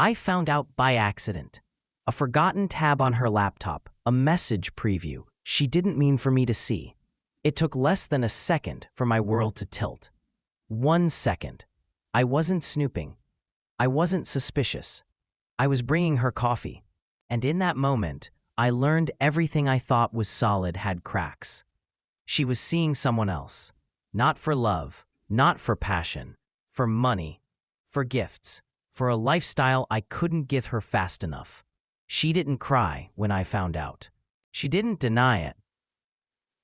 I found out by accident. A forgotten tab on her laptop, a message preview she didn't mean for me to see. It took less than a second for my world to tilt. 1 second. I wasn't snooping. I wasn't suspicious. I was bringing her coffee. And in that moment, I learned everything I thought was solid had cracks. She was seeing someone else. Not for love, not for passion, for money, for gifts, for a lifestyle I couldn't give her fast enough. She didn't cry when I found out. She didn't deny it.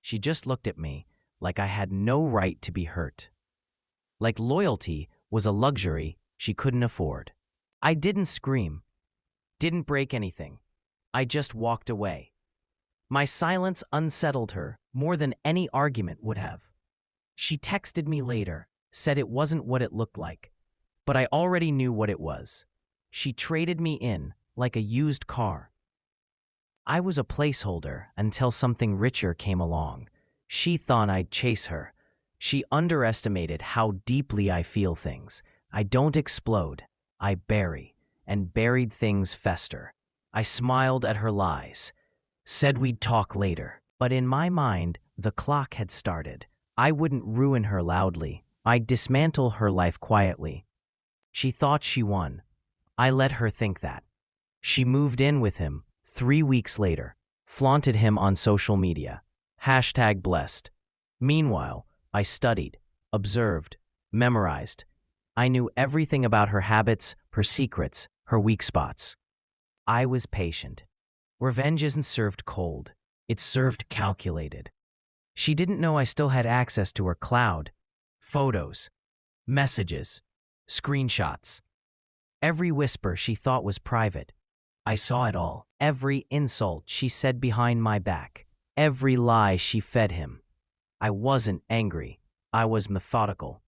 She just looked at me like I had no right to be hurt. Like loyalty was a luxury she couldn't afford. I didn't scream, didn't break anything. I just walked away. My silence unsettled her more than any argument would have. She texted me later, said it wasn't what it looked like, but I already knew what it was. She traded me in like a used car. I was a placeholder until something richer came along. She thought I'd chase her. She underestimated how deeply I feel things. I don't explode, I bury, and buried things fester. I smiled at her lies, said we'd talk later, but in my mind, the clock had started. I wouldn't ruin her loudly. I'd dismantle her life quietly. She thought she won. I let her think that. She moved in with him 3 weeks later, flaunted him on social media. #blessed. Meanwhile, I studied, observed, memorized. I knew everything about her habits, her secrets, her weak spots. I was patient. Revenge isn't served cold. It's served calculated. She didn't know I still had access to her cloud, photos, messages, screenshots. Every whisper she thought was private. I saw it all. Every insult she said behind my back. Every lie she fed him. I wasn't angry. I was methodical.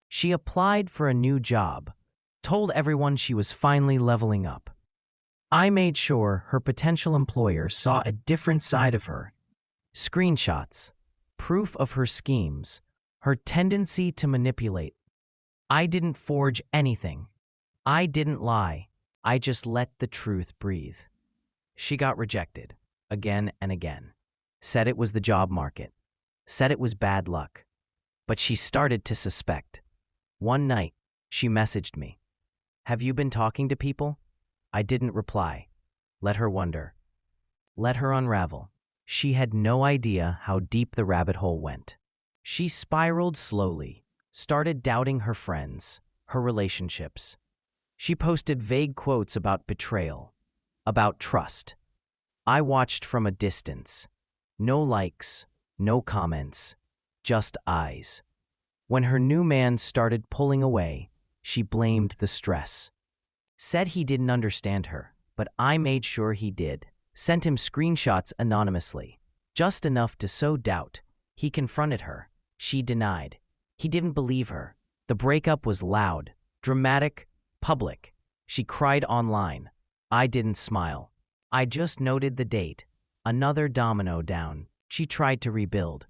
She applied for a new job, told everyone she was finally leveling up. I made sure her potential employer saw a different side of her. Screenshots, proof of her schemes, her tendency to manipulate. I didn't forge anything. I didn't lie. I just let the truth breathe. She got rejected, again and again. Said it was the job market. Said it was bad luck. But she started to suspect. One night, she messaged me. "Have you been talking to people?" I didn't reply. Let her wonder. Let her unravel. She had no idea how deep the rabbit hole went. She spiraled slowly, started doubting her friends, her relationships. She posted vague quotes about betrayal, about trust. I watched from a distance. No likes, no comments, just eyes. When her new man started pulling away, she blamed the stress. Said he didn't understand her, but I made sure he did. Sent him screenshots anonymously, just enough to sow doubt. He confronted her. She denied. He didn't believe her. The breakup was loud, dramatic, public. She cried online. I didn't smile. I just noted the date. Another domino down. She tried to rebuild.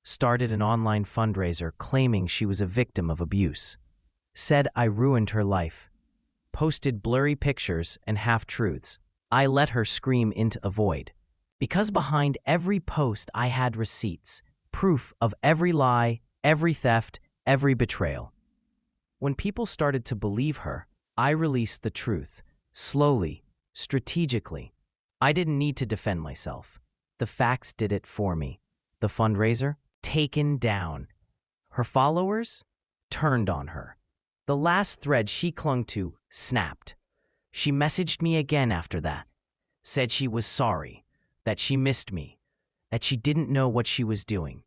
Started an online fundraiser claiming she was a victim of abuse. Said I ruined her life. Posted blurry pictures and half-truths. I let her scream into a void. Because behind every post I had receipts, proof of every lie, every theft, every betrayal. When people started to believe her, I released the truth, slowly, strategically. I didn't need to defend myself. The facts did it for me. The fundraiser? Taken down. Her followers? Turned on her. The last thread she clung to snapped. She messaged me again after that. Said she was sorry, that she missed me, that she didn't know what she was doing.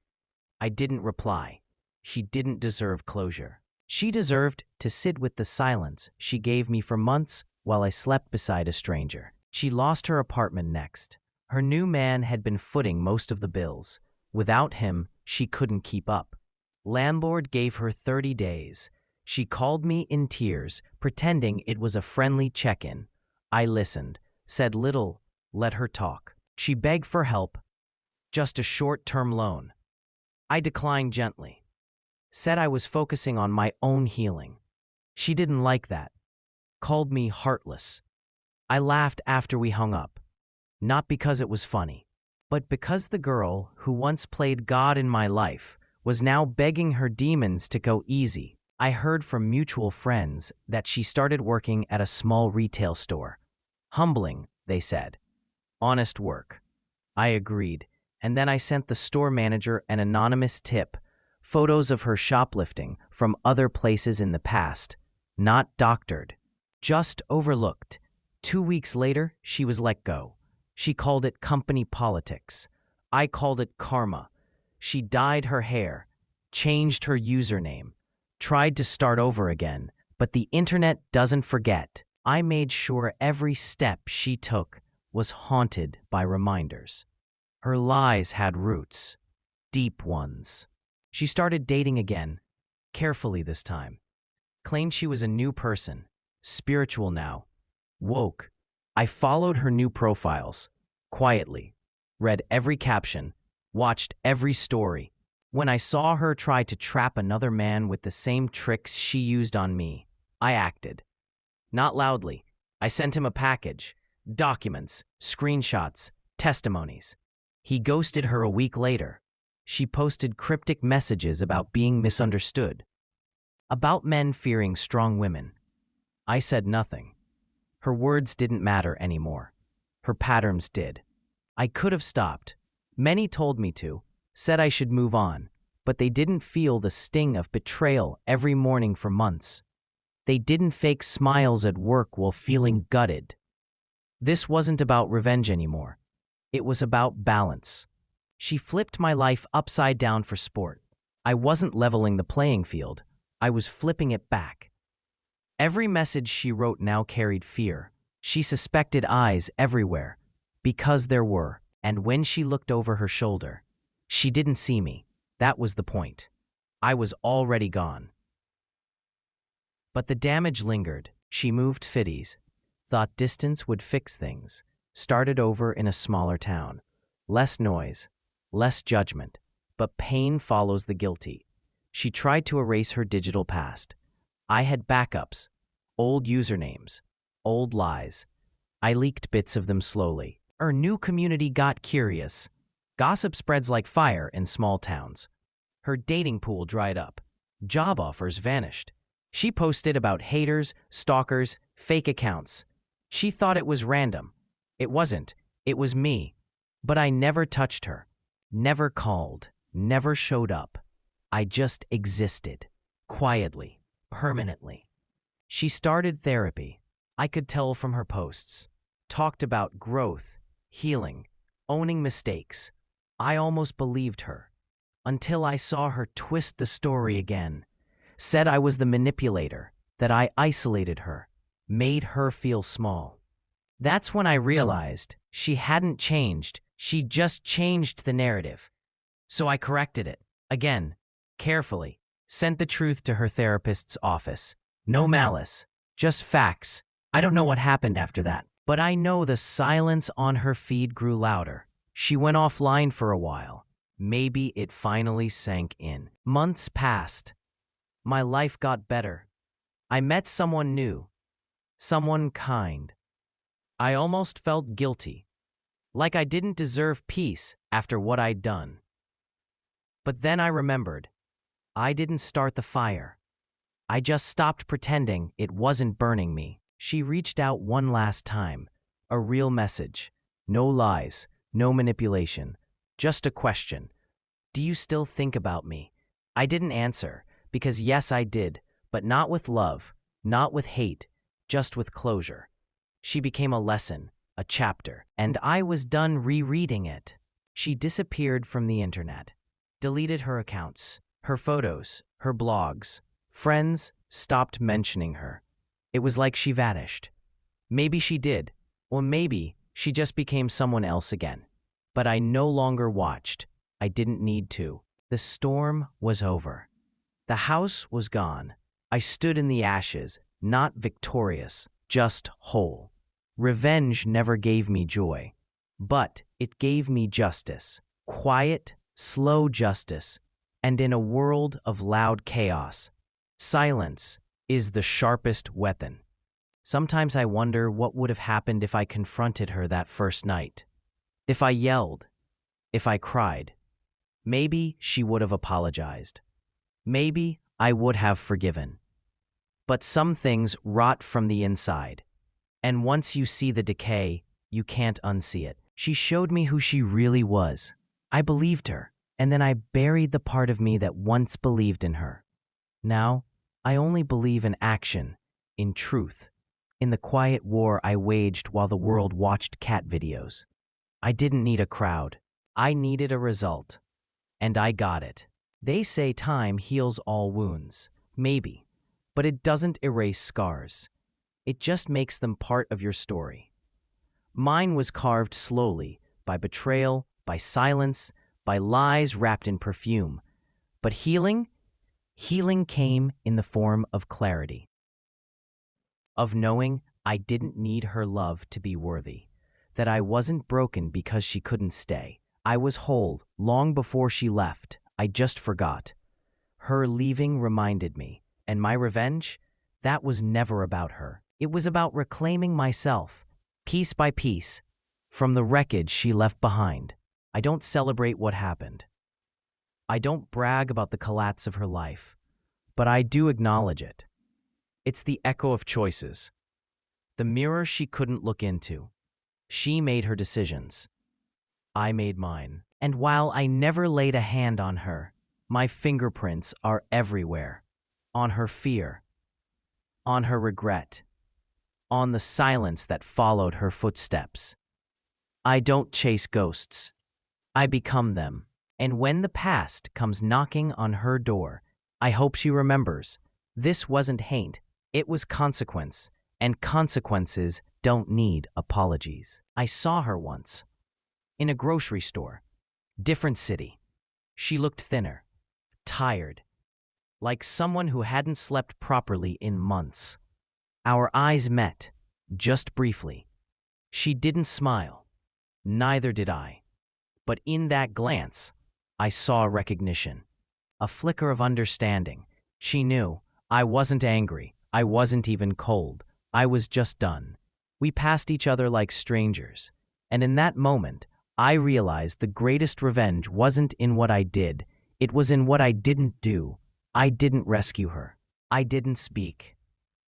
I didn't reply. She didn't deserve closure. She deserved to sit with the silence she gave me for months while I slept beside a stranger. She lost her apartment next. Her new man had been footing most of the bills. Without him, she couldn't keep up. Landlord gave her 30 days. She called me in tears, pretending it was a friendly check-in. I listened, said little, let her talk. She begged for help, just a short-term loan. I declined gently. Said I was focusing on my own healing. She didn't like that. called me heartless. I laughed after we hung up, not because it was funny, but because the girl who once played God in my life was now begging her demons to go easy. I heard from mutual friends that she started working at a small retail store. Humbling, they said. Honest work. I agreed, and then I sent the store manager an anonymous tip, photos of her shoplifting from other places in the past, not doctored, just overlooked. 2 weeks later, she was let go. She called it company politics. I called it karma. She dyed her hair, changed her username, tried to start over again, but the internet doesn't forget. I made sure every step she took was haunted by reminders. Her lies had roots, deep ones. She started dating again, carefully this time. Claimed she was a new person, spiritual now, woke. I followed her new profiles, quietly, read every caption, watched every story. When I saw her try to trap another man with the same tricks she used on me, I acted. Not loudly. I sent him a package, documents, screenshots, testimonies. He ghosted her a week later. She posted cryptic messages about being misunderstood, about men fearing strong women. I said nothing. Her words didn't matter anymore. Her patterns did. I could have stopped. Many told me to, said I should move on, but they didn't feel the sting of betrayal every morning for months. They didn't fake smiles at work while feeling gutted. This wasn't about revenge anymore. It was about balance. She flipped my life upside down for sport. I wasn't leveling the playing field. I was flipping it back. Every message she wrote now carried fear. She suspected eyes everywhere, because there were, and when she looked over her shoulder, she didn't see me. That was the point. I was already gone. But the damage lingered. She moved cities, thought distance would fix things, started over in a smaller town. Less noise, less judgment, but pain follows the guilty. She tried to erase her digital past. I had backups, old usernames, old lies. I leaked bits of them slowly. Her new community got curious. Gossip spreads like fire in small towns. Her dating pool dried up. Job offers vanished. She posted about haters, stalkers, fake accounts. She thought it was random. It wasn't. It was me. But I never touched her, never called, never showed up. I just existed, quietly, permanently. She started therapy. I could tell from her posts. Talked about growth, healing, owning mistakes. I almost believed her, until I saw her twist the story again. Said I was the manipulator, that I isolated her, made her feel small. That's when I realized she hadn't changed, she just changed the narrative. So I corrected it, again, carefully, sent the truth to her therapist's office. No malice, just facts. I don't know what happened after that, but I know the silence on her feed grew louder. She went offline for a while. Maybe it finally sank in. Months passed. My life got better. I met someone new, someone kind. I almost felt guilty, like I didn't deserve peace after what I'd done. But then I remembered, I didn't start the fire. I just stopped pretending it wasn't burning me. She reached out one last time, a real message. No lies, no manipulation, just a question. Do you still think about me? I didn't answer, because yes, I did, but not with love, not with hate, just with closure. She became a lesson, a chapter, and I was done rereading it. She disappeared from the internet, deleted her accounts, her photos, her blogs. Friends stopped mentioning her. It was like she vanished. Maybe she did, or maybe she just became someone else again. But I no longer watched. I didn't need to. The storm was over. The house was gone. I stood in the ashes, not victorious, just whole. Revenge never gave me joy, but it gave me justice. Quiet, slow justice. And in a world of loud chaos, silence is the sharpest weapon. Sometimes I wonder what would have happened if I confronted her that first night. If I yelled, if I cried. Maybe she would have apologized. Maybe I would have forgiven. But some things rot from the inside. And once you see the decay, you can't unsee it. She showed me who she really was. I believed her, and then I buried the part of me that once believed in her. Now, I only believe in action, in truth, in the quiet war I waged while the world watched cat videos. I didn't need a crowd. I needed a result. And I got it. They say time heals all wounds. Maybe. But it doesn't erase scars. It just makes them part of your story. Mine was carved slowly, by betrayal, by silence, by lies wrapped in perfume. But healing came in the form of clarity. Of knowing I didn't need her love to be worthy. That I wasn't broken because she couldn't stay. I was whole long before she left. I just forgot. Her leaving reminded me. And my revenge? That was never about her. It was about reclaiming myself, piece by piece, from the wreckage she left behind. I don't celebrate what happened. I don't brag about the collapse of her life, but I do acknowledge it. It's the echo of choices. The mirror she couldn't look into. She made her decisions. I made mine. And while I never laid a hand on her, my fingerprints are everywhere. On her fear. On her regret. On the silence that followed her footsteps. I don't chase ghosts. I become them. And when the past comes knocking on her door, I hope she remembers. This wasn't hate, it was consequence. And consequences don't need apologies. I saw her once. In a grocery store. Different city. She looked thinner. Tired. Like someone who hadn't slept properly in months. Our eyes met, just briefly. She didn't smile. Neither did I. But in that glance, I saw recognition. A flicker of understanding. She knew. I wasn't angry. I wasn't even cold. I was just done. We passed each other like strangers. And in that moment, I realized the greatest revenge wasn't in what I did. It was in what I didn't do. I didn't rescue her. I didn't speak.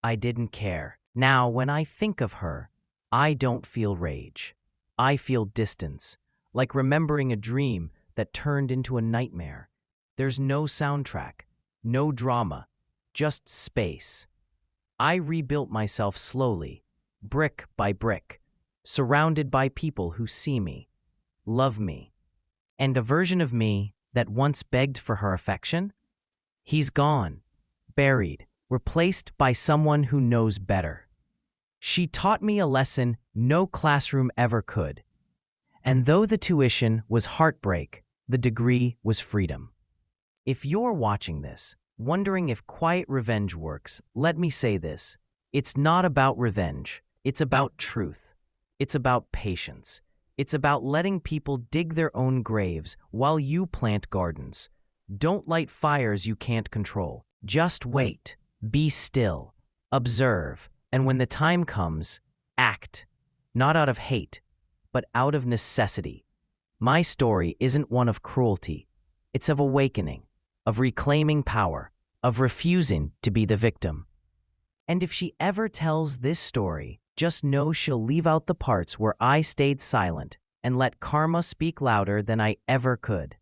I didn't care. Now, when I think of her, I don't feel rage. I feel distance, like remembering a dream that turned into a nightmare. There's no soundtrack, no drama, just space. I rebuilt myself slowly, brick by brick, surrounded by people who see me, love me, and a version of me that once begged for her affection. He's gone, buried, replaced by someone who knows better. She taught me a lesson no classroom ever could. And though the tuition was heartbreak, the degree was freedom. If you're watching this, wondering if quiet revenge works, let me say this. It's not about revenge. It's about truth. It's about patience. It's about letting people dig their own graves while you plant gardens. Don't light fires you can't control. Just wait. Be still. Observe. And when the time comes, act. Not out of hate, but out of necessity. My story isn't one of cruelty. It's of awakening, of reclaiming power, of refusing to be the victim. And if she ever tells this story, just know she'll leave out the parts where I stayed silent and let karma speak louder than I ever could.